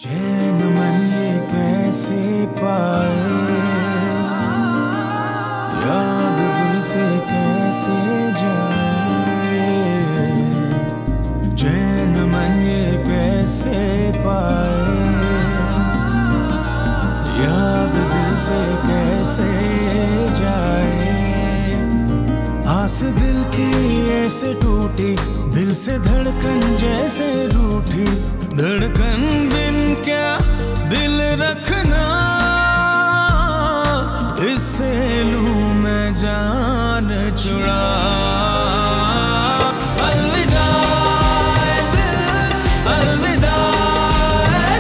चैन मन ये कैसे पाए, याद दिल से कैसे जाए। चैन मन ये कैसे पाए, याद दिल से कैसे जाए। आस दिल की ऐसे टूटी, दिल से धड़कन जैसे रूठी। धड़कन बिन क्या दिल रखना, इससे लूं मैं जान छुड़ा। अलविदा दिल, अलविदा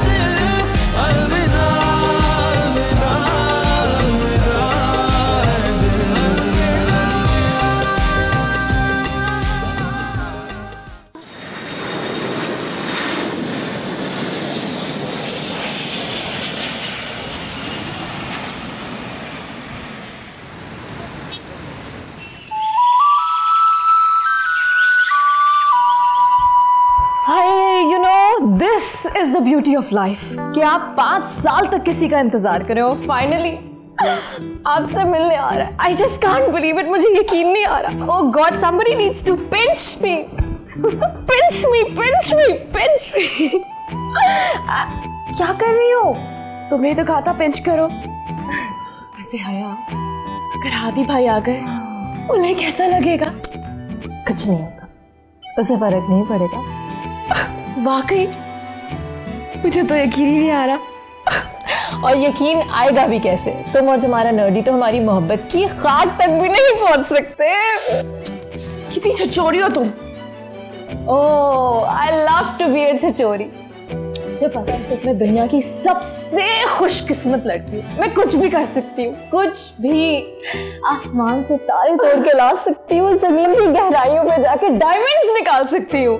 दिल, अलविदा अलविदा this is the beauty of life कि आप 5 साल तक किसी का इंतजार करें और फाइनली आपसे मिलने आ रहा है। I just can't believe it, मुझे यकीन नहीं आ रहा। ओह God, somebody needs to pinch me, pinch me, pinch me, pinch me। क्या कर रही हो? तुमने तो कहा था पिंच करो। वैसे हया, अगर हादी भाई आ गए उन्हें कैसा लगेगा? कुछ नहीं होगा, उसे फर्क नहीं पड़ेगा। वाकई मुझे तो यकीन ही नहीं आ रहा। और यकीन आएगा भी कैसे? तुम और तुम्हारा नर्डी तो हमारी मोहब्बत की खाक तक भी नहीं पहुंच सकते। कितनी छचोरी हो तुम। Oh, I love to be a छचोरी। तो पता है सिर्फ मैं दुनिया की सबसे खुशकिस्मत लड़की हूँ। मैं कुछ भी कर सकती हूँ, कुछ भी। आसमान से तारे तोड़ के ला सकती हूँ, जमीन की गहराइयों में जाके डायमंड्स निकाल सकती हूँ।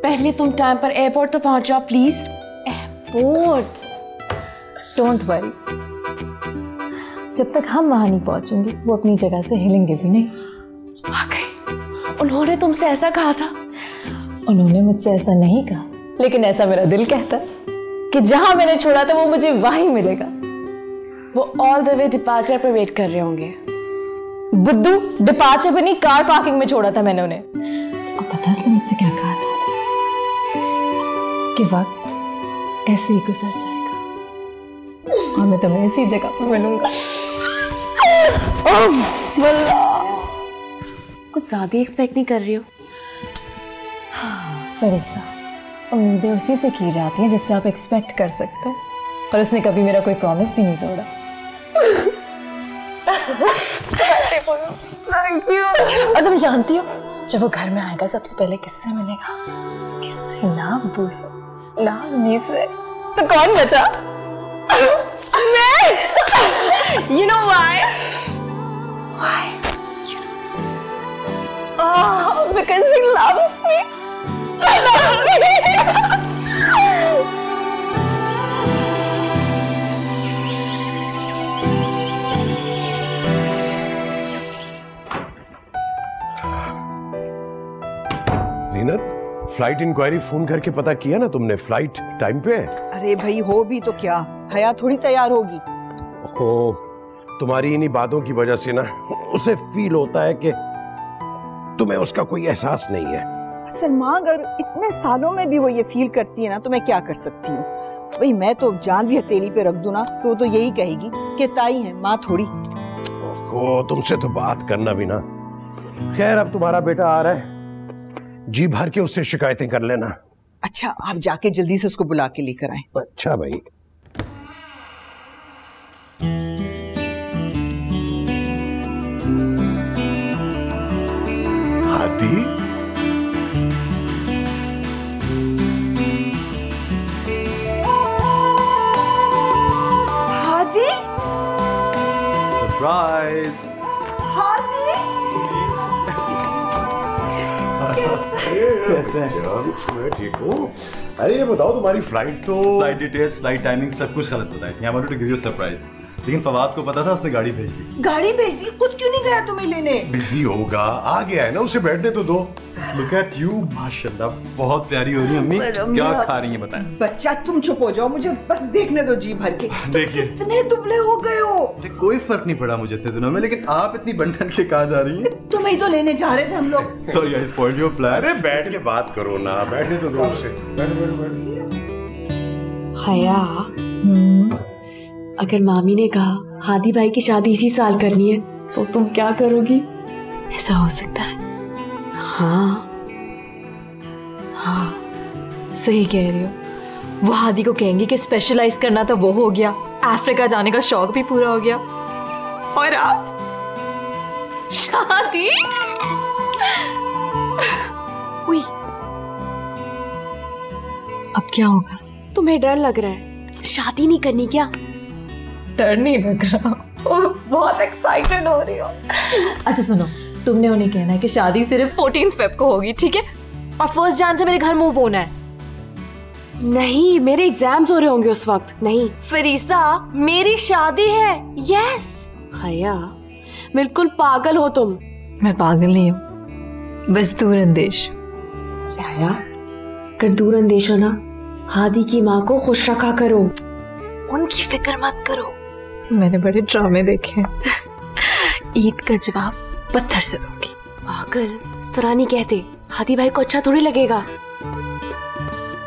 पहले तुम टाइम पर एयरपोर्ट तो पहुंच जाओ प्लीज। एयरपोर्ट? डोंट वरी, जब तक हम वहां नहीं पहुंचेंगे वो अपनी जगह से हिलेंगे भी नहीं। वाकई उन्होंने तुमसे ऐसा कहा था? उन्होंने मुझसे ऐसा नहीं कहा, लेकिन ऐसा मेरा दिल कहता है कि जहां मैंने छोड़ा था वो मुझे वहीं मिलेगा। वो ऑल द वे डिपार्चर पर वेट कर रहे होंगे। बुद्धू, डिपार्चर पर नहीं, कार पार्किंग में छोड़ा था मैंने उन्हें। और पता उसने मुझसे क्या कहा था कि वक्त ऐसे ही गुजर जाएगा और मैं तुम्हें इसी जगह पर मिलूंगा। कुछ ज्यादा एक्सपेक्ट नहीं कर रही हो? फरीसा, उम्मीदें उसी से की जाती हैं जिससे आप एक्सपेक्ट कर सकते हो, और उसने कभी मेरा कोई प्रॉमिस भी नहीं तोड़ा। Thank you। और तुम जानती हो जब वो घर में आएगा सबसे पहले किससे मिलेगा? किससे? ना अब्बू से, ना अम्मी से, तो कौन बचा? मैं। You know why? Why? You know? Oh, because he loves me. He loves me. Zeenat, flight enquiry phone करके पता किया ना तुमने? फ्लाइट टाइम पे है? अरे भाई हो भी तो क्या, हया थोड़ी तैयार होगी। हो, तुम्हारी इन्हीं बातों की वजह से ना उसे फील होता है कि तुम्हें उसका कोई एहसास नहीं है। सलमा, अगर इतने सालों में भी वो ये फील करती है ना तो मैं क्या कर सकती हूँ? भाई मैं तो जान भी हथेली पे रख दूं ना तो वो तो यही कहेगी कि ताई है, माँ थोड़ी। ओहो, तुमसे तो बात करना भी ना। खैर, अब तुम्हारा बेटा आ रहा है, जी भर के उससे शिकायतें कर लेना। अच्छा, आप जाके जल्दी से उसको बुला के लेकर आए। अच्छा भाई। हादी, हादी, सरप्राइज। हादी, कैसे हैं? मैं ठीक हूँ। अरे ये बताओ, तुम्हारी फ्लाइट तो फ्लाइट डिटेल्स, फ्लाइट टाइमिंग सब कुछ गलत बताए। I wanted to give you a surprise. लेकिन फवाद को पता था, उसने गाड़ी भेज दी। गाड़ी भेज दी? खुद क्यों नहीं गया तुम्हें लेने? बिजी होगा, आ गया है ना, उसे बैठने तो दो। लुक एट यू, माशाल्लाह बहुत प्यारी हो रही है अम्मी। क्या खा रही है बताएं? बच्चा तुम चुप हो जाओ, मुझे बस देखने दो जी भर के। देखिए कितने दुबले हो गए हो। कोई फर्क नहीं पड़ा मुझे इतने दिनों में, लेकिन आप इतनी बंठन के कहाँ जा रही हैं? तुम्हें ही तो लेने जा रहे थे हम लोग। Sorry I spoiled your plan. अरे बैठ के बात करो ना, बैठने तो दो उसे। हया, अगर मामी ने कहा हादी भाई की शादी इसी साल करनी है तो तुम क्या करोगी? ऐसा हो सकता है। हाँ हाँ, सही कह रही हो। वो हादी को कहेंगी कि स्पेशलाइज करना तो वो हो गया, अफ्रीका जाने का शौक भी पूरा हो गया, और अब शादी। उई, अब क्या होगा? तुम्हें डर लग रहा है? शादी नहीं करनी क्या? डर नहीं लग रहा, और बहुत एक्साइटेड हो रही हो। अच्छा सुनो, तुमने उन्हें कहना है कि शादी सिर्फ 14 फेब को होगी, ठीक है? और 1 जान से मेरे घर मूव होना है। नहीं, मेरे एग्जाम्स हो रहे होंगे उस वक्त। नहीं फरीसा, मेरी शादी है। यस। हया, बिल्कुल पागल हो तुम। मैं पागल नहीं हूँ, बस दूर अंदेश। हया, कर दूर अंदेश हो ना, हादी की माँ को खुश रखा करो, उनकी फिक्र मत करो। मैंने बड़े ड्रामे देखे हैं। ईद का जवाब पत्थर से दूंगी। पागल, सरानी कहते, हादी भाई को अच्छा थोड़ी लगेगा।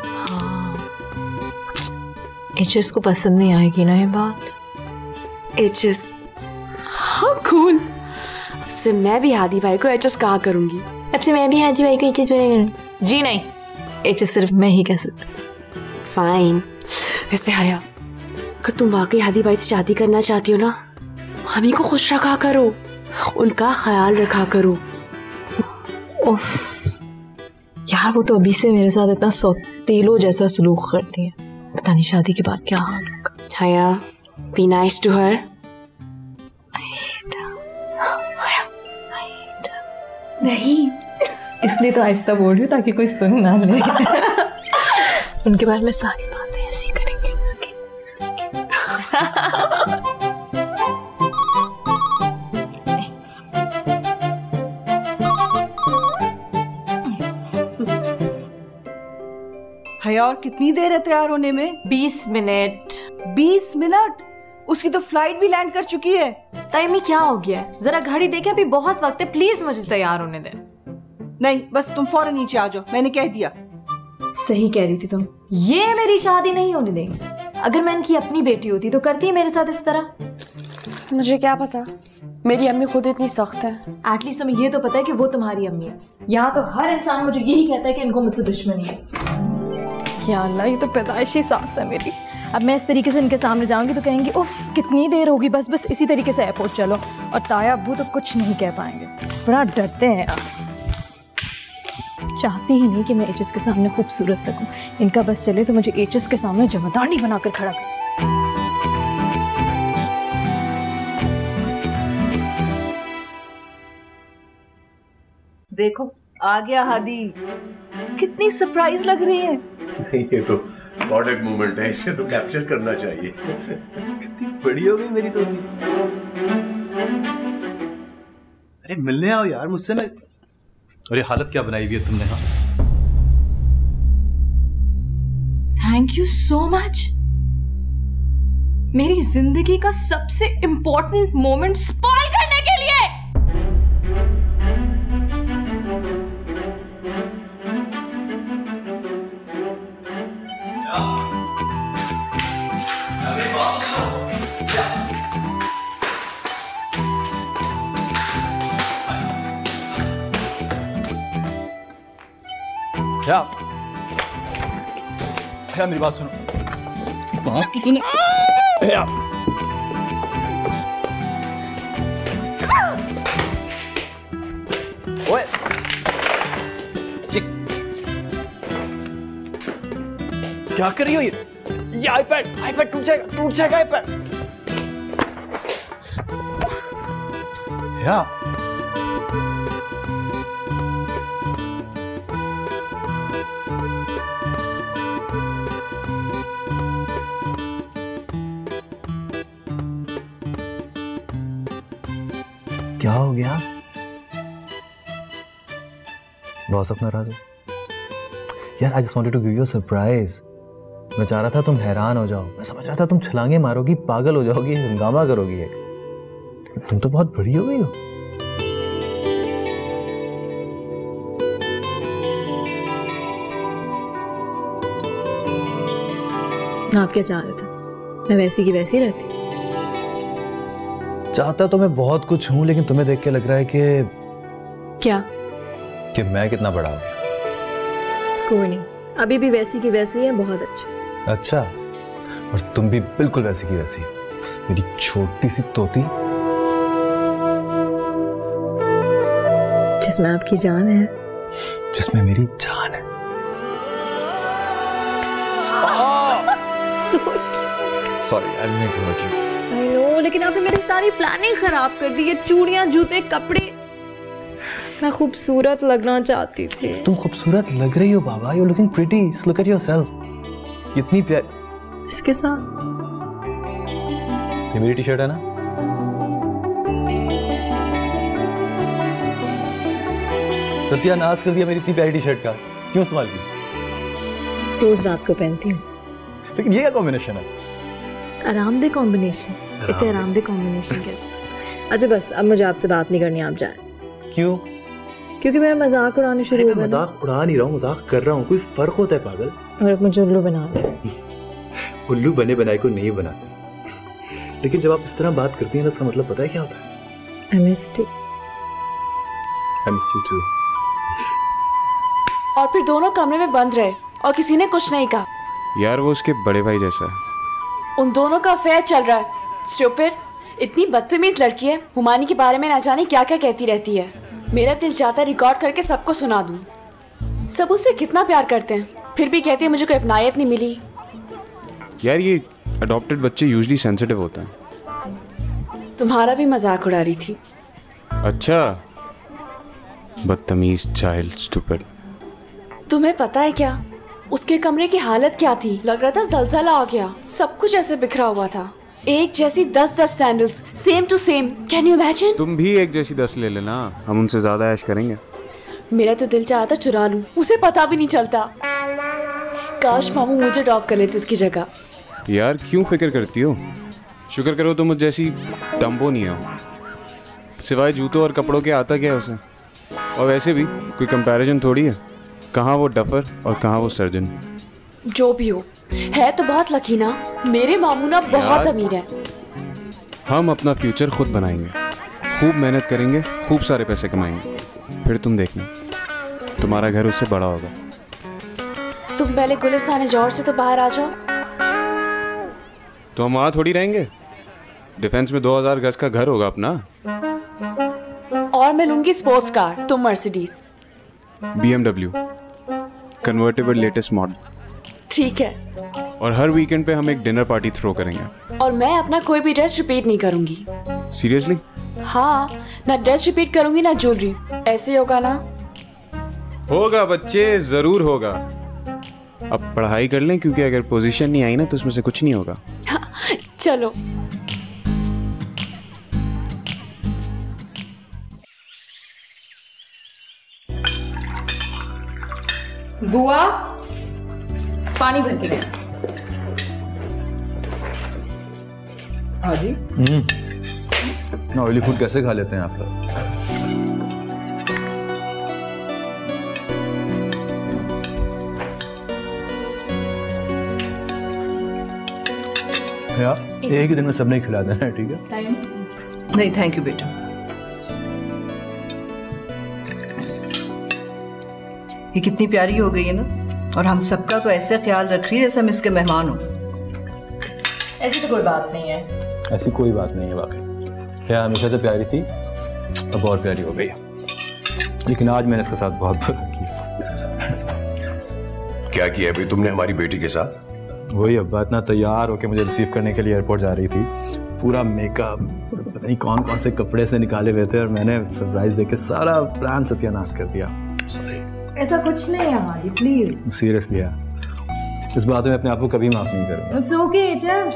हाँ, एचएस को पसंद नहीं आएगी ना ये बात। एचएस? हाँ कूल। अब से मैं भी हादी भाई को एचएस कहा करूंगी। अब से मैं भी हादी भाई को एचएस करूंगी। जी नहीं, एचएस सिर्फ मैं ही कह सकती। फाइन। वैसे हया, अगर तुम वाकई हादी भाई से शादी करना चाहती हो ना, हमी को खुश रखा करो, उनका ख्याल रखा करो। उफ, यार वो तो अभी से मेरे साथ इतना सौतेलो जैसा सलूक करती है, पता नहीं शादी के बाद क्या हाल होगा। हया, बी नाइस टू हर। नहीं, इसलिए तो आहिस्ता बोल रही हूँ ताकि कोई सुन ना ले। उनके बाद में सारी बातें ऐसी करेंगे। हया, और कितनी देर है तैयार होने में? 20 मिनट। 20 मिनट? उसकी तो फ्लाइट भी लैंड कर चुकी है। टाइम क्या हो गया है? जरा घड़ी देखे, अभी बहुत वक्त है, प्लीज मुझे तैयार होने दे। नहीं, बस तुम फौरन नीचे आ जाओ, मैंने कह दिया। सही कह रही थी तुम, ये मेरी शादी नहीं होने देंगे। अगर मैं इनकी अपनी बेटी होती तो करती है मेरे साथ इस तरह? मुझे क्या पता, मेरी अम्मी खुद इतनी सख्त है। एटलीस्ट तुम्हें ये तो पता है कि वो तुम्हारी अम्मी है। यहाँ तो हर इंसान मुझे यही कहता है कि इनको मुझसे दुश्मनी है। या अल्लाह, ये तो पैदाइशी सास है मेरी। अब मैं इस तरीके से इनके सामने जाऊंगी तो कहेंगी उफ कितनी देर होगी, बस बस इसी तरीके से एयरपोर्ट चलो। और ताया अब्बू तो कुछ नहीं कह पाएंगे, बड़ा डरते हैं यार। चाहती ही नहीं कि मैं एचएस के सामने खूबसूरत लगूं। इनका बस चले तो मुझे एचएस के सामने जमादारनी बनाकर खड़ा कर। देखो आ गया हादी, कितनी सरप्राइज लग रही है। ये तो प्रोडक्ट मूवमेंट है, इसे तो कैप्चर करना चाहिए। कितनी बड़ी हो गई मेरी तोती। अरे मिलने आओ यार मुझसे ना। और ये हालत क्या बनाई हुई है तुमने? हाँ, थैंक यू सो मच। मेरी जिंदगी का सबसे इंपॉर्टेंट मोमेंट स्पॉइल करने के लिए। क्या मेरी बात सुनो, बात तो सुनो। ओए, क्या कर रही हो? ये आईपैड टूट जाएगा आईपैड। या क्या हो गया? बहुत सपना रहा था यार। I just wanted to give you a surprise. मैं चाह रहा था तुम हैरान हो जाओ। मैं समझ रहा था तुम छलांगे मारोगी, पागल हो जाओगी, हंगामा करोगी एक। तुम तो बहुत बड़ी हो गई हो। आप क्या चाह रहे थे? मैं वैसी की वैसी रहती। चाहता तो मैं बहुत कुछ हूं, लेकिन तुम्हें देख के लग रहा है क्या कि मैं कितना बड़ा हो गया। कोई नहीं, अभी भी वैसी की वैसी है। बहुत अच्छा। अच्छा, और तुम भी बिल्कुल वैसी की वैसी, मेरी छोटी सी तोती जिसमें आपकी जान है। जिसमें मेरी जान है। Sorry, I make you hurt you. I know, लेकिन आपने मेरी सारी प्लानिंग खराब कर दी। ये चूड़ियां, जूते, कपड़े। मैं खूबसूरत लगना चाहती थी। तुम खूबसूरत लग रही हो बाबा। You looking pretty. Look at yourself. कितनी प्यारी। इसके साथ ये मेरी टी शर्ट है ना? सत्यानाश कर दिया मेरी इतनी प्यारी टी शर्ट का। क्यों इस्तेमाल की? रोज रात को पहनती हूँ। लेकिन ये क्या कॉम्बिनेशन है? आरामदेह कॉम्बिनेशन। इसे आरामदेह कॉम्बिनेशन कहते हैं। अच्छा बस, अब मुझे आपसे बात नहीं करनी, आप जाएं। क्यों? क्योंकि मेरा मजाक उड़ाने शुरू हो गए। मजाक उड़ा नहीं रहा हूँ, मजाक कर रहा हूँ। कोई फर्क होता है पागल? और अब मुझे उल्लू बना रहे हैं। उल्लू बने बनाए को नहीं बनाते, लेकिन जब आप इस तरह बात करती हैं तो इसका मतलब पता है क्या होता है? I missed you. I missed you too. और फिर दोनों कमरे में बंद रहे और किसी ने कुछ नहीं कहा। यार वो उसके बड़े भाई जैसा है। उन दोनों का अफेयर चल रहा है। स्टूपिड, इतनी बदतमीज लड़की है। हुमानी के बारे में ना जाने क्या क्या कहती रहती है। मेरा दिल चाहता है रिकॉर्ड करके सबको सुना दूं। सब उससे कितना प्यार करते हैं, फिर भी कहती है मुझे कोई अपनायत नहीं मिली। यार ये अडॉप्टेड बच्चे यूजुअली सेंसिटिव होते हैं। तुम्हारा भी मजाक उड़ा रही थी। अच्छा, बदतमीज, चाइल्ड, स्टूपिड। तुम्हें पता है क्या उसके कमरे की हालत क्या थी? लग रहा था जलजला आ गया। सब कुछ ऐसे बिखरा हुआ था। एक जैसी 10-10 sandals, same to same. Can you imagine? तुम भी एक जैसी 10 ले लेना, हम उनसे ज्यादा ऐश करेंगे। मेरा तो दिल चाहता चुरा लूं, उसे पता भी नहीं चलता। काश मामू मुझे ड्रॉप कर लेते उसकी जगह। यार क्यों फिक्र करती हो? शुक्र करो तुम मुझ जैसी डम्बो नहीं हो। सिवाय जूतों और कपड़ों के आता क्या है उसे? और वैसे भी कोई कंपैरिजन थोड़ी है। कहाँ वो डफर और कहाँ वो सर्जन। जो भी हो, है तो बहुत लकी ना। मेरे मामू ना बहुत अमीर है। हम अपना फ्यूचर खुद बनाएंगे, खूब मेहनत करेंगे, खूब सारे पैसे कमाएंगे। फिर तुम देखना, तुम्हारा घर उससे बड़ा होगा। तुम पहले गुलिस्तान जौहर से तो बाहर आ जाओ। तो हम वहाँ थोड़ी रहेंगे। डिफेंस में 2000 गज का घर होगा अपना। और मैं लूंगी स्पोर्ट्स कार, तुम Mercedes. BMW convertible latest model. ठीक है। और हर वीकेंड पे हम एक डिनर पार्टी थ्रो करेंगे। और मैं अपना कोई भी ड्रेस रिपीट नहीं करूंगी। सीरियसली? हाँ, ना ड्रेस रिपीट करूंगी ना ज्वेलरी। ऐसे होगा ना? होगा बच्चे, जरूर होगा। अब पढ़ाई कर लें, क्योंकि अगर पोजीशन नहीं आई ना तो उसमें से कुछ नहीं होगा। चलो। बुआ, पानी भर के देना। हाँ जी। ऑयली फूड कैसे खा लेते हैं आप लोग? एक ही दिन में सब नहीं खिला देना है, ठीक है? नहीं थैंक यू बेटा। ये कितनी प्यारी हो गई है ना, और हम सबका तो ऐसे ख्याल रख रही है जैसे हम इसके मेहमान हो। ऐसी तो कोई बात नहीं है। ऐसी कोई बात नहीं है वाकई। क्या हमेशा से प्यारी थी, अब और प्यारी हो गई है। लेकिन आज मैंने इसके साथ बहुत बुरा किया। क्या किया अभी तुमने हमारी बेटी के साथ? वही अब्बा इतना तैयार होके मुझे रिसीव करने के लिए एयरपोर्ट जा रही थी। पूरा मेकअप, पता नहीं कौन कौन से कपड़े से निकाले हुए थे, और मैंने सरप्राइज देके सारा प्लान सत्यानाश कर दिया। ऐसा कुछ नहीं है हादी, प्लीज। सीरियसली यार, इस बात में अपने आप को कभी माफ नहीं करूंगा। It's okay HS.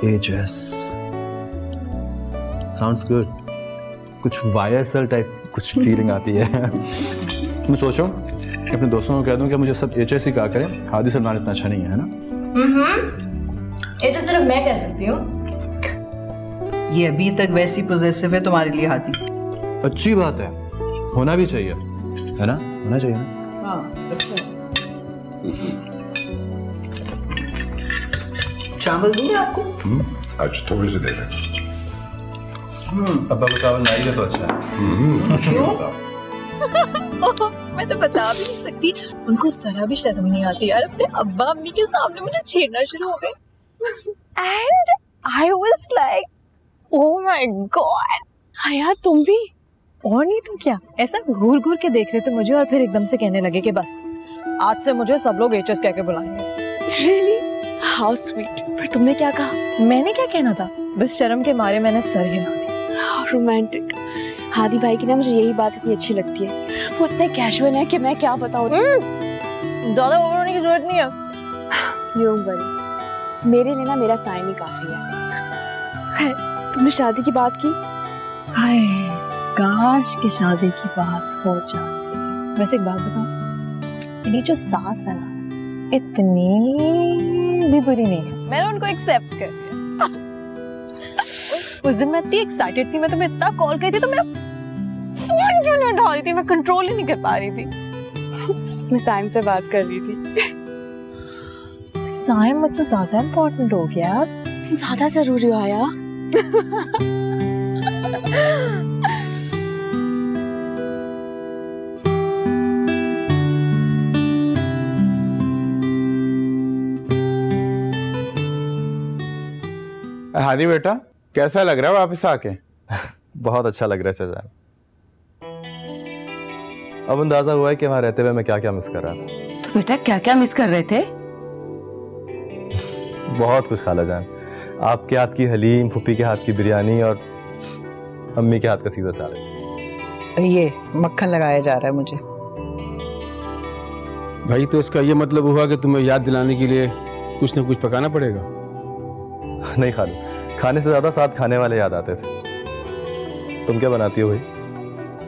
HS sounds good. कुछ वायरसेल टाइप कुछ फीलिंग आती है। मैं सोच रहा हूँ अपने दोस्तों को कह दूं कि मुझे सब HSC कहा करें, हादी सलमान इतना अच्छा नहीं है ना। ये तो सिर्फ मैं कह सकती हूँ। ये अभी तक वैसी पॉजिटिव है तुम्हारे लिए हादी। अच्छी बात है, होना भी चाहिए, है ना, होना चाहिए ना। हाँ चावल दूंगी आपको? आज थोड़ी सी देर है। अब्बा को चावल लाई है तो अच्छा है। क्यों? मैं तो बता भी नहीं सकती, उनको जरा भी शर्म नहीं आती यार, अपने अब्बा अम्मी के सामने मुझे छेड़ना शुरू हो गए। And I was like oh my God. हया तुम भी? और नहीं तो क्या, ऐसा घूर घूर के देख रहे थे मुझे और फिर एकदम से कहने लगे कि बस आज से मुझे सब लोग HS कह के बुलाएंगे। रियली? How sweet. पर तुमने क्या कहा? मैंने क्या कहना था, बस शर्म के मारे मैंने सर हिला दिया। How romantic. हादी भाई की ना मुझे यही बात इतनी अच्छी लगती है, वो इतने कैजुअल है कि मैं क्या बताऊं। ज्यादा ओवर होने की जरूरत नहीं है। डोंट वरी, मेरे लिए ना मेरा साइम ही काफी है। खैर, तुमने शादी की बात की? हाय काश की शादी की बात हो जाती। वैसे एक बात बताऊं, मेरी जो सास है ना इतनी भी बुरी नहीं है, मैंने उनको एक्सेप्ट कर लिया। उस दिन मैं इतनी एक्साइटेड थी, मैं तुम्हें इतना कॉल कर रही थी तो मेरा फोन क्यों नहीं उठा रही थी, मैं कंट्रोल ही नहीं कर पा रही थी। मैं साइम से बात कर रही थी। साइम मुझसे ज्यादा इम्पोर्टेंट हो गया यार। तुम ज्यादा जरूरी हो आया। हादी बेटा, कैसा लग रहा है वापस आके? बहुत अच्छा लग रहा है चाचा। अब अंदाजा हुआ है कि वहां रहते हुए मैं क्या क्या मिस कर रहा था। तो बेटा क्या क्या मिस कर रहे थे? बहुत कुछ खाला जान, आपके हाथ की हलीम, फुप्पी के हाथ की बिरयानी और अम्मी के हाथ का सीधा सालन। ये मक्खन लगाया जा रहा है मुझे। भाई तो इसका ये मतलब हुआ कि तुम्हें याद दिलाने के लिए कुछ न कुछ पकाना पड़ेगा। नहीं खालू, खाने से ज्यादा साथ खाने वाले याद आते थे। तुम क्या बनाती हो भाई?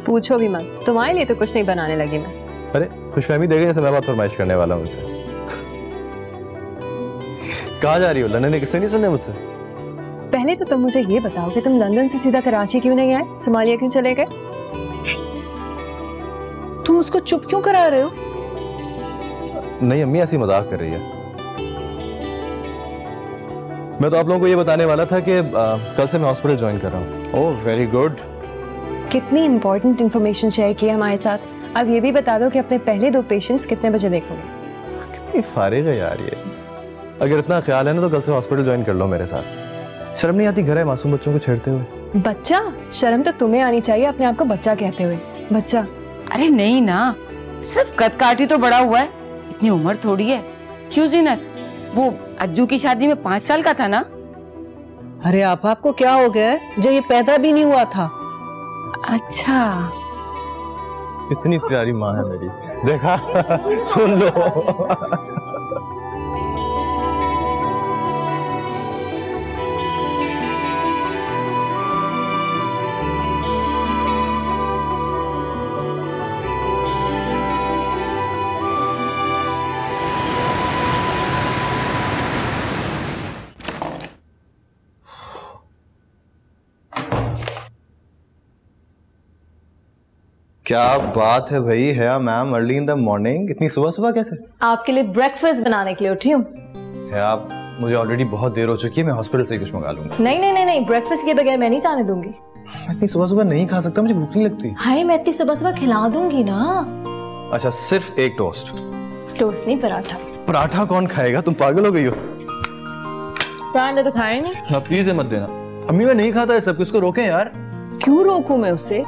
पूछो भी मत, तुम्हारे लिए तो कुछ नहीं बनाने लगी मैं। अरे खुशफहमी दे गई जैसे मैं बहुत फरमाइश करने वाला हूँ उनसे। कहाँ जा रही हो? लंदन ने किससे नहीं सुने मुझसे? पहले तो तुम मुझे ये बताओ कि तुम लंदन से सीधा कराची क्यों नहीं आए, सोमालिया क्यों चले गए? तुम उसको चुप क्यों करा रहे हो? नहीं अम्मी, ऐसी मजाक कर रही है। मैं तो आप लोगों को ये बताने वाला था कि कल से मैं हॉस्पिटल ज्वाइन कर रहा हूँ। Oh very good. कितनी इंपॉर्टेंट इन्फॉर्मेशन शेयर की हमारे साथ। अब ये भी बता दो कि अपने पहले 2 पेशेंट्स कितने बजे देखोगे? कितनी फारिग है यार ये। अगर इतना ख्याल है ना तो कल से हॉस्पिटल ज्वाइन कर लो मेरे साथ। शर्म नहीं आती घर है मासूम बच्चों को छेड़ते हुए? बच्चा? शर्म तो तुम्हें आनी चाहिए अपने आप को बच्चा कहते हुए। बच्चा? अरे नहीं ना, सिर्फ कद काटी तो बड़ा हुआ है, इतनी उम्र थोड़ी है। क्यों जीनत, वो अज्जू की शादी में 5 साल का था ना। अरे आपको क्या हो गया है, जब ये पैदा भी नहीं हुआ था। अच्छा, इतनी प्यारी माँ है मेरी, देखा? सुन लो। क्या बात है भाई, है ma'am early in the morning, इतनी सुबह सुबह कैसे? आपके लिए ब्रेकफास्ट बनाने के लिए उठी हूँ। है आप, मुझे ऑलरेडी बहुत देर हो चुकी है, मैं हॉस्पिटल से ही कुछ मंगा लूंगा। नहीं नहीं नहीं नहीं, ब्रेकफास्ट के बगैर मैं नहीं जाने दूंगी। इतनी सुबह सुबह नहीं खा सकता, मुझे भूख नहीं लगती। हाय मैं इतनी सुबह सुबह खिला दूंगी ना। अच्छा सिर्फ एक टोस्ट? टोस्ट नहीं, पराठा। पराठा कौन खाएगा, तुम पागल हो गई हो? पराठा तो खाए नहीं। प्लीज मत देना अम्मी, मैं नहीं खाता है सब, किसको रोकें यार? क्यों रोकूं मैं उसे?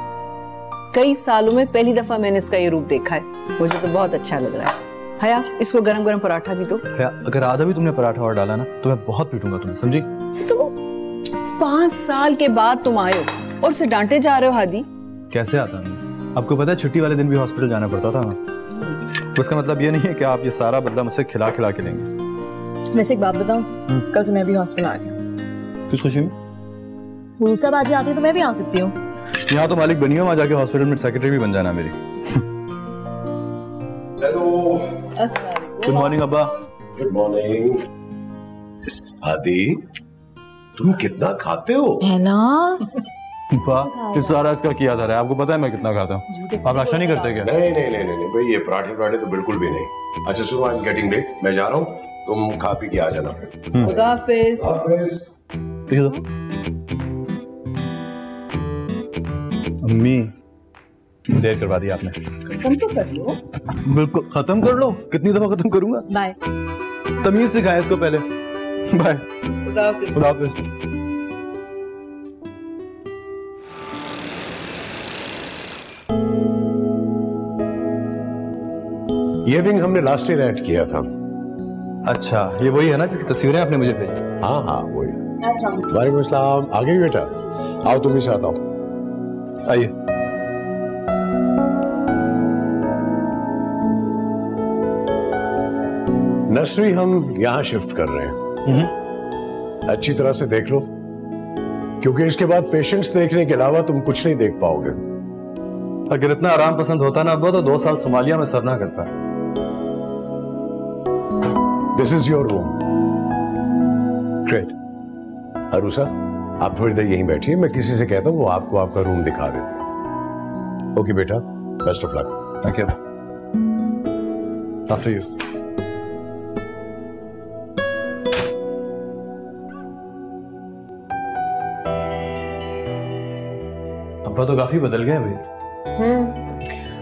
कई सालों में पहली दफा मैंने इसका ये रूप देखा है, मुझे तो बहुत अच्छा लग रहा है। हया इसको गरम गरम पराठा भी दो। हया अगर आधा भी तुमने पराठा और डाला ना तो मैं बहुत पीटूंगा तुम्हें, समझी? तो 5 साल के बाद तुम आए हो और उसे डांटे जा रहे हो हादी। कैसे आता है? आपको पता है छुट्टी वाले दिन भी हॉस्पिटल जाना पड़ता था। उसका मतलब ये नहीं है कि आप ये सारा बदला मुझसे खिला खिला के लेंगे। वैसे एक बात बताऊं, कल से मैं भी हॉस्पिटल आ गई हूँ। किस खुशी में? रूसा बाजी आती है तो मैं भी आ सकती हूँ। यहाँ तो मालिक बनी हो, वहां जाके हॉस्पिटल में सेक्रेटरी भी बन जाना मेरी। हेलो, गुड मॉर्निंग अब्बा। Good morning. आदि, तुम कितना खाते हो? है ना? वाह, इस सारा इसका किया था। आपको पता है मैं कितना खाता हूँ? आप नाश्ता नहीं करते क्या? नहीं नहीं नहीं नहीं भाई, ये पराठे तो बिल्कुल भी नहीं। अच्छा सुनो, आई एम गेटिंग लेट, मैं जा रहा हूँ, तुम खा पी के आ जाना फिर। खुदा हाफिज। अम्मी, देर करवा दी आपने। खत्म तो कर लो। बिल्कुल खत्म कर लो। कितनी दफा खत्म करूंगा? बाय। तमीज सिखाएं इसको पहले। बाय। खुदा हाफिज। खुदा हाफिज। ये विंग हमने लास्ट ईयर ऐड किया था। अच्छा, ये वही है ना जिसकी तस्वीरें आपने मुझे भेजी? हाँ हाँ वही। वालेकुम अस्सलाम। आ गई बेटा, आओ तुम ही साथ आओ। आइए। नर्सरी हम यहाँ शिफ्ट कर रहे हैं, अच्छी तरह से देख लो, क्योंकि इसके बाद पेशेंट्स देखने के अलावा तुम कुछ नहीं देख पाओगे। अगर इतना आराम पसंद होता ना अब्बा तो 2 साल सोमालिया में सरना करता। This is your room. Great. Arusa, आप थोड़ी देर यहीं बैठिए, मैं किसी से कहता हूँ वो आपको आपका रूम दिखा देते हैं। ओके बेटा, best of luck. Thank you. After you. अब्बा तो काफी बदल गए भाई।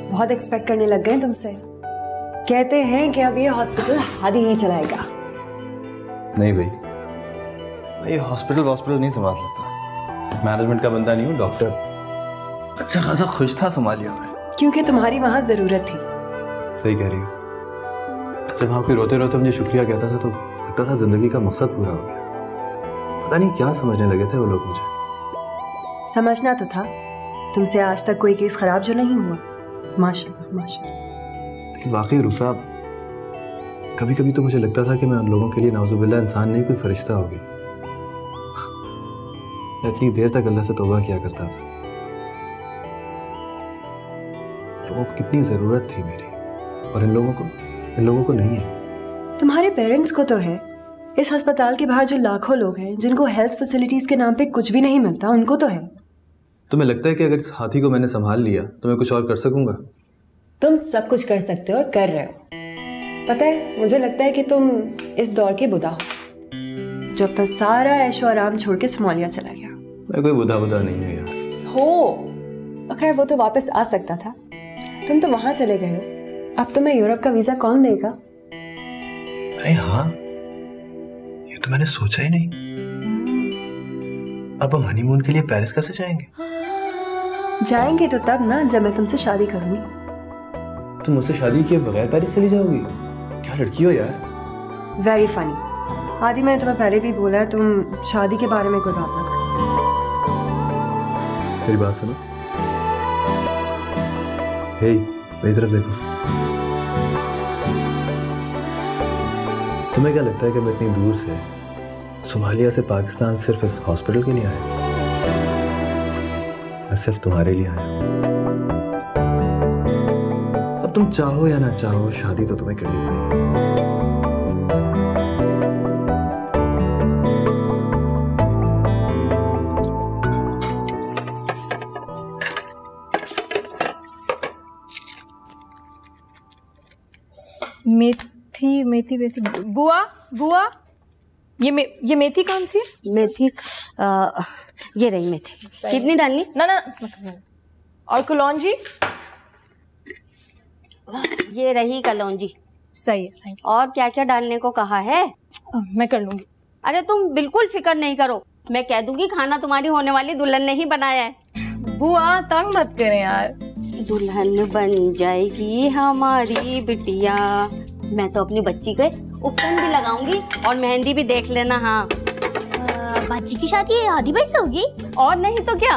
बहुत एक्सपेक्ट करने लग गए तुमसे। कहते हैं कि अब ये हॉस्पिटल हादी ही चलाएगा। नहीं भाई, मैं ये हॉस्पिटल नहीं संभाल सकता। मैनेजमेंट का बंदा नहीं हूँ, डॉक्टर। अच्छा खासा खुश था सोमालिया में, क्योंकि तुम्हारी वहां जरूरत थी। सही कह रही हो। जब वहां कोई रोते रोते मुझे शुक्रिया कहता था तो लगता था जिंदगी का मकसद पूरा हो गया। पता नहीं क्या समझने लगे थे वो लोग मुझे। समझना तो था। तुमसे आज तक कोई केस खराब जो नहीं हुआ। माशाल्लाह माशाल्लाह। लेकिन वाकई रुसा, कभी कभी तो मुझे लगता था कि मैं उन लोगों के लिए नाउजुबिल्लाह इंसान नहीं, कोई फरिश्ता होगी। मैं इतनी देर तक अल्लाह से तौबा किया करता था। लोगों को कितनी जरूरत थी मेरी, और इन लोगों को नहीं है। तुम्हारे पेरेंट्स को तो है। इस अस्पताल के बाहर जो लाखों लोग हैं जिनको हेल्थ फैसिलिटीज के नाम पे कुछ भी नहीं मिलता, उनको तो है। तुम्हें लगता है कि अगर इस हाथी को मैंने संभाल लिया तो मैं कुछ और कर सकूंगा? तुम सब कुछ कर सकते हो और कर रहे हो। पता है, मुझे लगता है कि तुम इस दौर के बुढ़ा हो जो अपना सारा ऐशो आराम छोड़ के सोमालिया चला गया। मैं कोई बुढ़ा नहीं हूँ यार। हो, खैर वो तो वापस आ सकता था। तुम तो वहां चले गए हो। अब तुम्हें यूरोप का वीजा कौन देगा? अरे हाँ, ये तो मैंने सोचा ही नहीं। अब हम हनीमून के लिए पेरिस कैसे जाएंगे? जाएंगे तो तब ना जब मैं तुमसे शादी करूंगी। तुम मुझसे शादी किए बगैर पेरिस चली जाओगी? क्या लड़की हो यार। Very funny. आदि, मैंने तुम्हें पहले भी बोला है तुम शादी के बारे में कोई बात ना करो। मेरी बात सुनो। हे, मेरी तरफ देखो। तुम्हें क्या लगता है कि मैं इतनी दूर से सोमालिया से पाकिस्तान सिर्फ इस हॉस्पिटल के लिए आया? मैं सिर्फ तुम्हारे लिए आया। अब तुम चाहो या ना चाहो, शादी तो तुम्हें करनी पड़ेगी। मेथी मेथी मेथी। बुआ बुआ, ये मेथी कौन सी है? मेथी ये रही मेथी। कितनी डालनी? ना ना, और कलौंजी? ये रही कलौंजी। सही है। और क्या क्या डालने को कहा है? मैं कर लूंगी। अरे तुम बिल्कुल फिक्र नहीं करो, मैं कह दूंगी खाना तुम्हारी होने वाली दुल्हन ने ही बनाया है। बुआ तंग मत करें यार। दुल्हन बन जाएगी हमारी बिटिया। मैं तो अपनी बच्ची के उपटन भी लगाऊंगी और मेहंदी भी देख लेना। हाँ, बाजी की शादी आदि भाई से होगी? और नहीं तो क्या।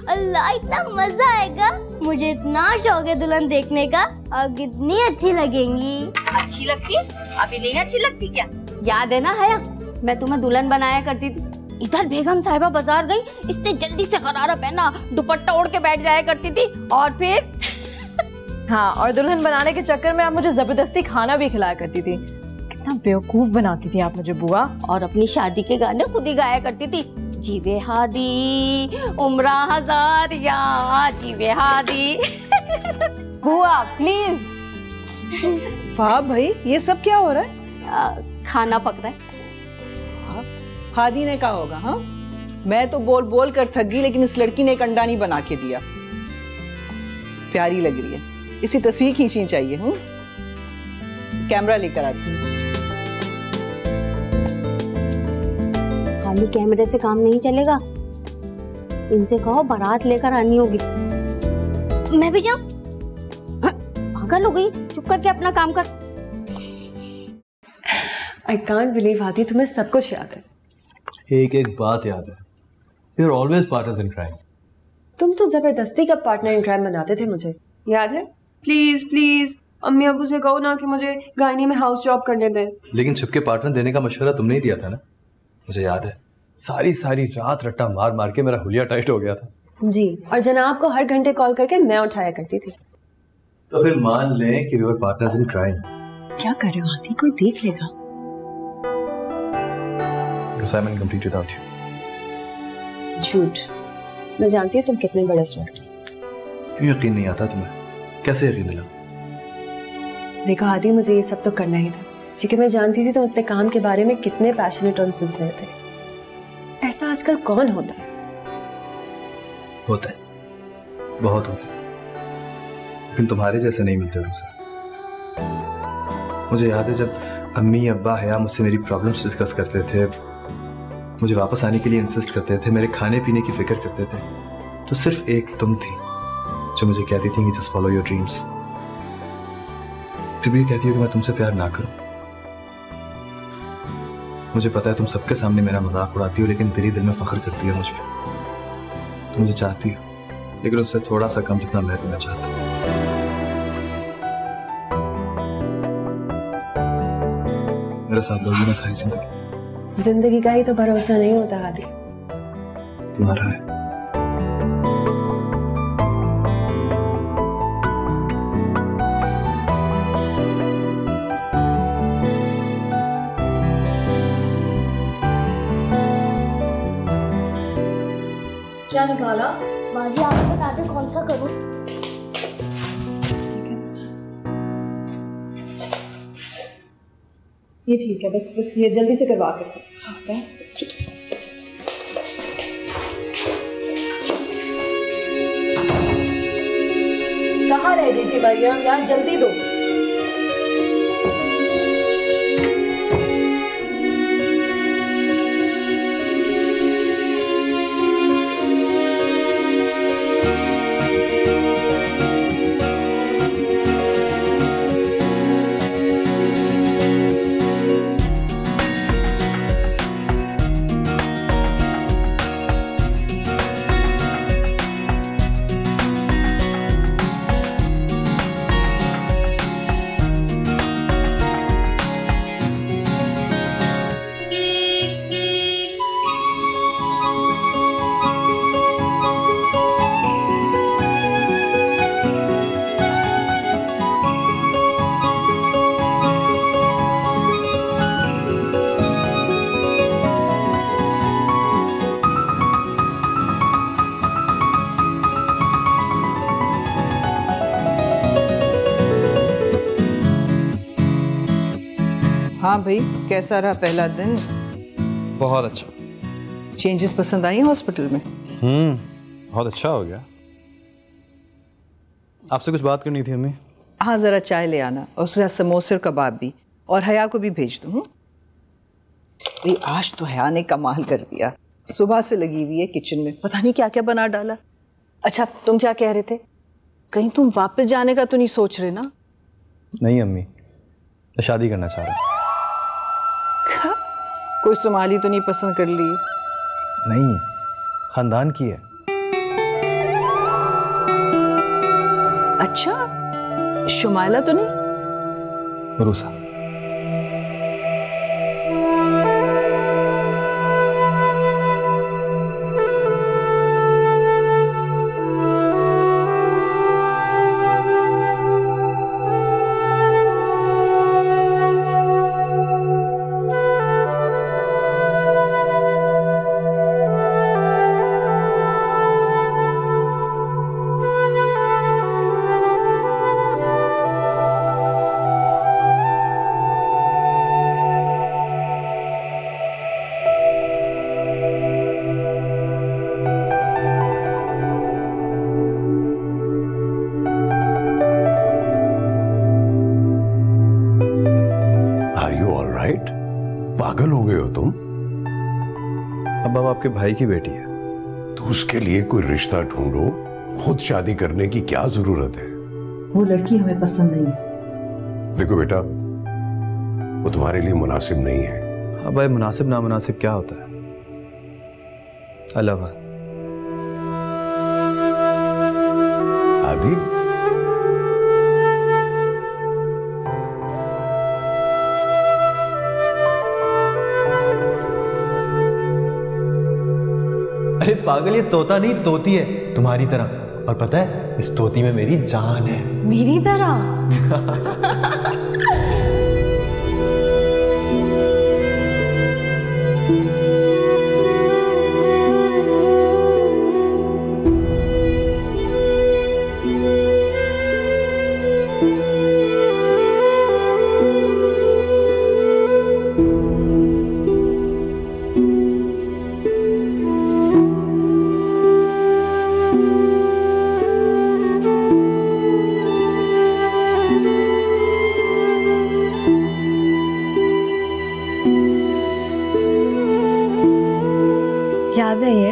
अल्लाह, इतना मजा आएगा। मुझे इतना शौक है दुल्हन देखने का। और कितनी अच्छी लगेंगी। अच्छी लगती? अभी नहीं अच्छी लगती क्या? याद है ना हया, मैं तुम्हें दुल्हन बनाया करती थी। इधर बेगम साहिबा बाजार गई, इतने जल्दी से गरारा पहना, दुपट्टा ओढ़ के बैठ जाया करती थी, और फिर हाँ, और दुल्हन बनाने के चक्कर में आप मुझे जबरदस्ती खाना भी खिलाया करती थी। कितना बेवकूफ बनाती थी आप मुझे बुआ। और अपनी शादी के गाने खुद ही गाया करती थी, जीवे हादी उम्रा हजार या जीवे हादी। बुआ प्लीज। वाह भाई, ये सब क्या हो रहा है? खाना पक रहा है। हादी ने कहा होगा। हाँ, मैं तो बोल बोल कर थक गई, लेकिन इस लड़की ने एक अंडा नहीं बना के दिया। प्यारी लग रही है, इसी तस्वीर खींचनी चाहिए। कैमरा लेकर आती हूँ। खाली कैमरे से काम नहीं चलेगा, इनसे कहो बारात लेकर आनी होगी। मैं भी जाऊं? पागल हो गई, चुप करके अपना काम कर। आई कांट बिलीव आदि, तुम्हें सब कुछ याद है। एक एक बात याद है। You are always partners in crime. तुम तो जबरदस्ती का पार्टनर इन क्राइम बनाते थे मुझे, याद है? प्लीज प्लीज अम्मी अबू से कहो ना कि मुझे गायनी में हाउस जॉब करने दें। लेकिन छुपके पार्टनर देने का मशवरा तुमने ही दिया था ना, मुझे याद है। सारी सारी रात रट्टा मार मार के मेरा हुलिया टाइट हो गया था। जी, और जनाब को हर घंटे कॉल करके मैं उठाया करती थी। तो फिर मान लें कि we were partners in crime. क्या कर रहे हो आदि, कोई देख लेगा। Assignment complete without you. झूठ, मैं जानती हूँ तुम कितने बड़े फ्लर्ट हो। क्यों यकीन नहीं आता तुम्हें? कैसे यकीन दिलाऊं? देखो आदि, मुझे ये सब तो करना ही था, क्योंकि मैं जानती थी तुम अपने काम के बारे में कितने पैशनेट और सिंसियर थे। ऐसा आजकल कौन होता है? होता है, बहुत होता है, लेकिन तुम्हारे जैसे नहीं मिलते रूसा। मुझे याद है जब अम्मी अब्बा हया मुझसे मेरी प्रॉब्लम्स डिस्कस करते थे, मुझे वापस आने के लिए इंसिस्ट करते थे, मेरे खाने पीने की फिक्र करते थे, तो सिर्फ एक तुम थी जो मुझे कहती थी कि जस्ट फॉलो योर ड्रीम्स। फिर भी कहती हो कि मैं तुमसे प्यार ना करूं। मुझे पता है तुम सबके सामने मेरा मजाक उड़ाती हो, लेकिन दिल ही दिल में फख्र करती हो मुझ पे। तुम मुझे चाहती हो, लेकिन उससे थोड़ा सा कम जितना मैं तुम्हें चाहता हूं। मेरे साथ लोगी ना सारी जिंदगी। जिंदगी का ही तो भरोसा नहीं होता आदि। तुम्हारा है। क्या निकाला? बाजी आप बता दे कौन सा करूं? ये ठीक है, बस ये जल्दी से करवा के दो। ठीक है। कहाँ रह गई थी मरियम यार, जल्दी दो। हाँ भाई, कैसा रहा पहला दिन? बहुत अच्छा। चेंजेस पसंद आई हॉस्पिटल में? बहुत अच्छा हो गया। आपसे कुछ बात करनी थी अम्मी। हाँ, जरा चाय ले आना, और उसके साथ समोसे और कबाब भी, और हया को भी भेज दूँ। भाई आज तो हया ने कमाल कर दिया, सुबह से लगी हुई है किचन में, पता नहीं क्या क्या बना डाला। अच्छा, तुम क्या कह रहे थे? कहीं तुम वापस जाने का तो नहीं सोच रहे ना? नहीं अम्मी, मैं शादी करना चाह रहा हूँ। कोई सोमाली तो नहीं पसंद कर ली? नहीं, खानदान की है। अच्छा, शुमाइला तो नहीं? रूसा। अब हम आपके भाई की बेटी है। तो उसके लिए कोई रिश्ता ढूंढो, खुद शादी करने की क्या जरूरत है? वो लड़की हमें पसंद नहीं है। देखो बेटा, वो तुम्हारे लिए मुनासिब नहीं है। हाँ भाई, मुनासिब ना मुनासिब क्या होता है? अल्लाह आदि, अरे पागल, ये तोता नहीं तोती है तुम्हारी तरह। और पता है, इस तोती में मेरी जान है। मेरी तरह? याद है ये?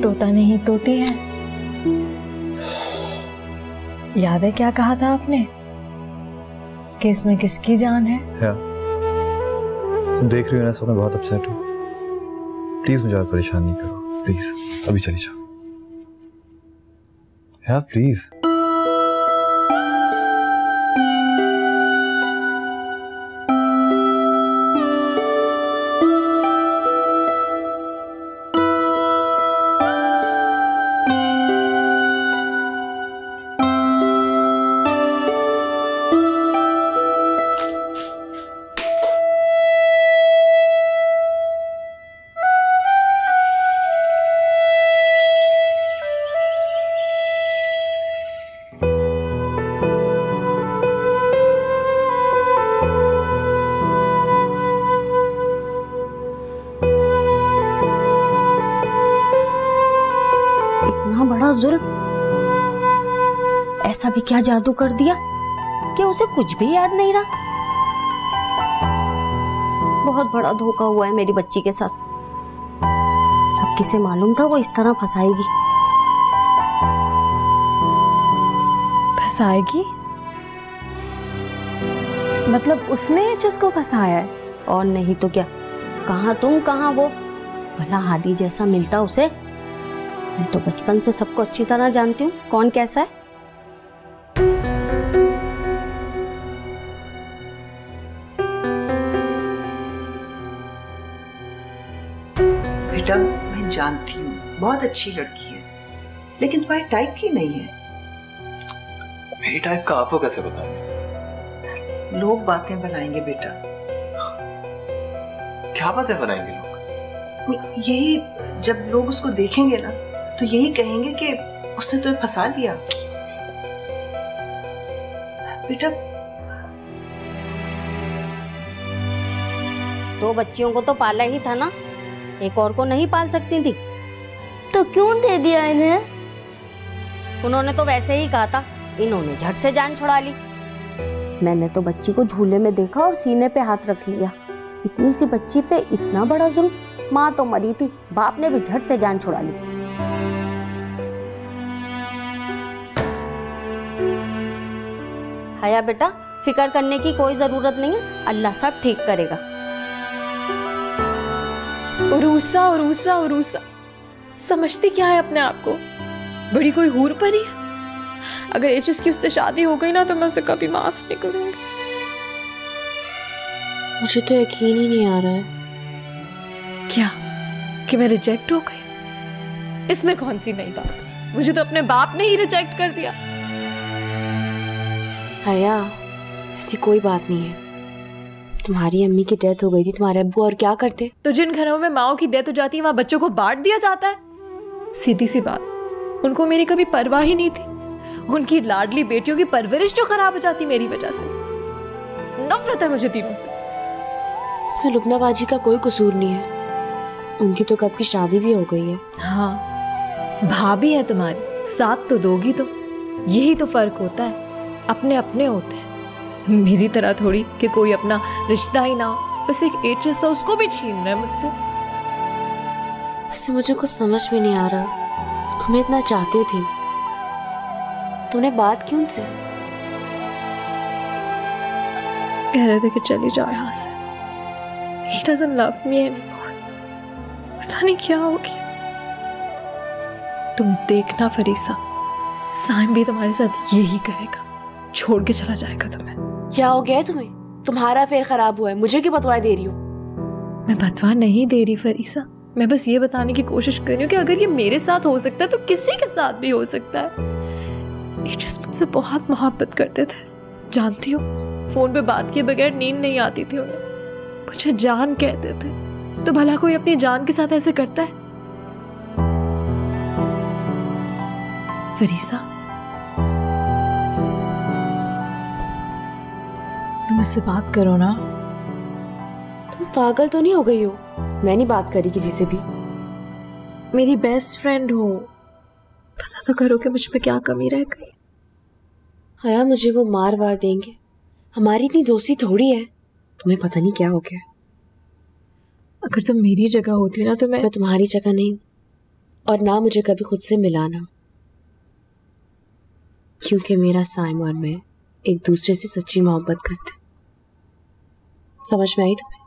तोता नहीं तोती है। याद है क्या कहा था आपने कि इसमें किसकी जान है? तुम देख रही हो ना, सब मैं बहुत अपसेट हूँ। प्लीज मुझे और परेशान नहीं करो, प्लीज अभी चली जाओ। हाँ प्लीज। ऐसा भी क्या जादू कर दिया कि उसे कुछ भी याद नहीं रहा। बहुत बड़ा धोखा हुआ है मेरी बच्ची के साथ। अब किसे मालूम था वो इस तरह फंसाएगी। फंसाएगी? मतलब उसने जिसको फंसाया है? और नहीं तो क्या। कहाँ तुम कहाँ वो। भला हादी जैसा मिलता उसे। मैं तो बचपन से सबको अच्छी तरह जानती हूँ कौन कैसा है। बेटा मैं जानती हूँ बहुत अच्छी लड़की है, लेकिन तुम्हारी टाइप की नहीं है। मेरी टाइप का आपको कैसे पता? लोग बातें बनाएंगे बेटा। क्या बातें बनाएंगे लोग? यही, जब लोग उसको देखेंगे ना तो यही कहेंगे कि उसने तुम्हें फंसा लिया। बेटा दो बच्चियों को तो पाला ही था ना, एक और को नहीं पाल सकती थी? तो क्यों दे दिया इन्हें? उन्होंने तो वैसे ही कहा था, इन्होंने झट से जान छुड़ा ली। मैंने तो बच्ची को झूले में देखा और सीने पे हाथ रख लिया। इतनी सी बच्ची पे इतना बड़ा जुल्म। माँ तो मरी थी, बाप ने भी झट से जान छुड़ा ली। हया बेटा, फिक्र करने की कोई जरूरत नहीं है, अल्लाह सब ठीक करेगा। उरूसा उरूसा उरूसा, समझती क्या है अपने आप को? बड़ी कोई हूर परी है? अगर एचएस की उससे शादी हो गई ना तो मैं उसे कभी माफ नहीं करूंगी। मुझे तो यकीन ही नहीं आ रहा है। क्या कि मैं रिजेक्ट हो गई? इसमें कौन सी नई बात? मुझे तो अपने बाप ने ही रिजेक्ट कर दिया। हया, ऐसी कोई बात नहीं है। तुम्हारी अम्मी की डेथ हो गई थी, तुम्हारे अब्बू और क्या करते? तो जिन घरों में माओ की डेथ हो जाती है वहां बच्चों को बांट दिया जाता है। सीधी सी बात, उनको मेरी कभी परवाह ही नहीं थी। उनकी लाडली बेटियों की परवरिश जो खराब हो जाती मेरी वजह से। नफरत है मुझे तीनों से। इसमें लुबना बाजी का कोई कसूर नहीं है। उनकी तो कब की शादी भी हो गई है। हाँ, भाभी है तुम्हारी, साथ तो दोगी तो। यही तो फर्क होता है, अपने अपने होते हैं। मेरी तरह थोड़ी कि कोई अपना रिश्ता ही ना हो, बस एक एचएस था उसको भी छीन रहा है मुझसे। उससे मुझे कुछ समझ में नहीं आ रहा, तुम्हें इतना चाहती थी, तूने बात क्यों उनसे? कह रहे थे कि चली जाओ यहाँ से। He doesn't love me anymore। पता नहीं क्या हो गया। तुम देखना फरीसा, साइम भी तुम्हारे साथ यही करेगा, छोड़ के चला जाएगा तुम्हें। क्या हो गया है तुम्हें? तुम्हारा फेर खराब हुआ है, मुझे क्यों बतवा दे रही हो? मैं बतवा नहीं दे रही फरीसा, मैं बस ये बताने की कोशिश कर रही हूँ कि अगर ये मेरे साथ हो सकता है तो किसी के साथ भी हो सकता है। ये जिस मुझसे बहुत मोहब्बत करते थे, जानती हो, फोन पे बात किए बगैर नींद नहीं आती थी उन्हें, मुझे जान कहते थे। तो भला कोई अपनी जान के साथ ऐसे करता है? फरीसा, तुम मुझसे बात करो ना। तुम पागल तो नहीं हो गई हो? मैं नहीं बात करी किसी से भी। मेरी बेस्ट फ्रेंड हो, पता तो करो कि मुझ पे क्या कमी रह गई। हया, मुझे वो मार वार देंगे, हमारी इतनी दोस्ती थोड़ी है। तुम्हें पता नहीं क्या हो गया। अगर तुम मेरी जगह होती ना तो मैं तुम्हारी जगह नहीं हूं, और ना मुझे कभी खुद से मिलाना, क्योंकि मेरा साइम और मैं एक दूसरे से सच्ची मोहब्बत करते। समझ में आई तुम्हें?